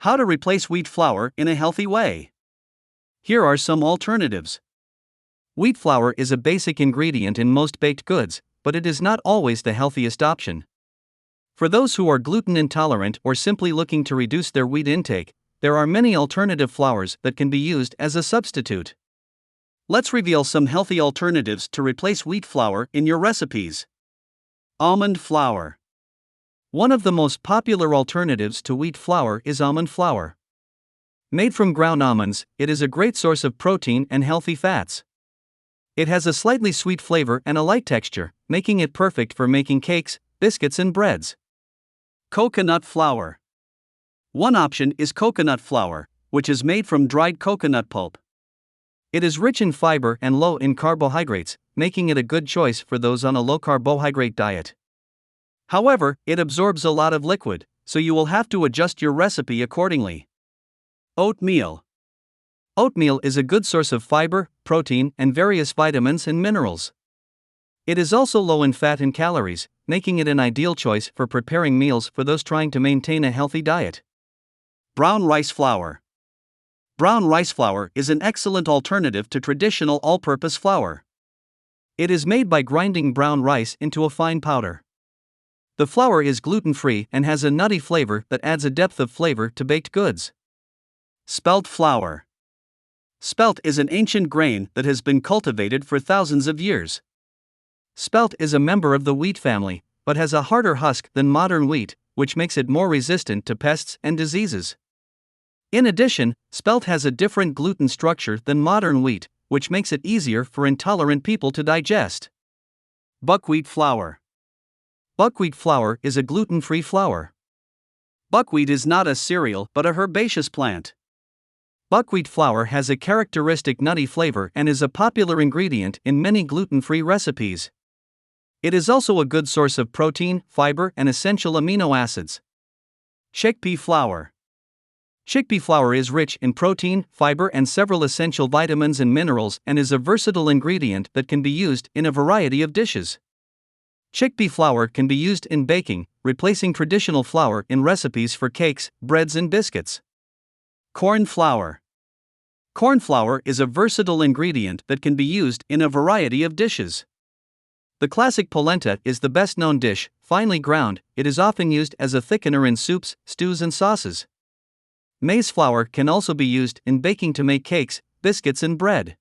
How to replace wheat flour in a healthy way. Here are some alternatives. Wheat flour is a basic ingredient in most baked goods, but it is not always the healthiest option. For those who are gluten intolerant or simply looking to reduce their wheat intake, there are many alternative flours that can be used as a substitute. Let's reveal some healthy alternatives to replace wheat flour in your recipes. Almond flour. One of the most popular alternatives to wheat flour is almond flour. Made from ground almonds, it is a great source of protein and healthy fats. It has a slightly sweet flavor and a light texture, making it perfect for making cakes, biscuits, and breads. Coconut flour. One option is coconut flour, which is made from dried coconut pulp. It is rich in fiber and low in carbohydrates, making it a good choice for those on a low-carbohydrate diet. However, it absorbs a lot of liquid, so you will have to adjust your recipe accordingly. Oatmeal. Oatmeal is a good source of fiber, protein, and various vitamins and minerals. It is also low in fat and calories, making it an ideal choice for preparing meals for those trying to maintain a healthy diet. Brown rice flour. Brown rice flour is an excellent alternative to traditional all-purpose flour. It is made by grinding brown rice into a fine powder. The flour is gluten-free and has a nutty flavor that adds a depth of flavor to baked goods. Spelt flour. Spelt is an ancient grain that has been cultivated for thousands of years. Spelt is a member of the wheat family, but has a harder husk than modern wheat, which makes it more resistant to pests and diseases. In addition, spelt has a different gluten structure than modern wheat, which makes it easier for intolerant people to digest. Buckwheat flour. Buckwheat flour is a gluten-free flour. Buckwheat is not a cereal but a herbaceous plant. Buckwheat flour has a characteristic nutty flavor and is a popular ingredient in many gluten-free recipes. It is also a good source of protein, fiber, and essential amino acids. Chickpea flour. Chickpea flour is rich in protein, fiber, and several essential vitamins and minerals and is a versatile ingredient that can be used in a variety of dishes. Chickpea flour can be used in baking, replacing traditional flour in recipes for cakes, breads, and biscuits. Corn flour. Corn flour is a versatile ingredient that can be used in a variety of dishes. The classic polenta is the best-known dish. Finely ground, it is often used as a thickener in soups, stews, and sauces. Maize flour can also be used in baking to make cakes, biscuits, and bread.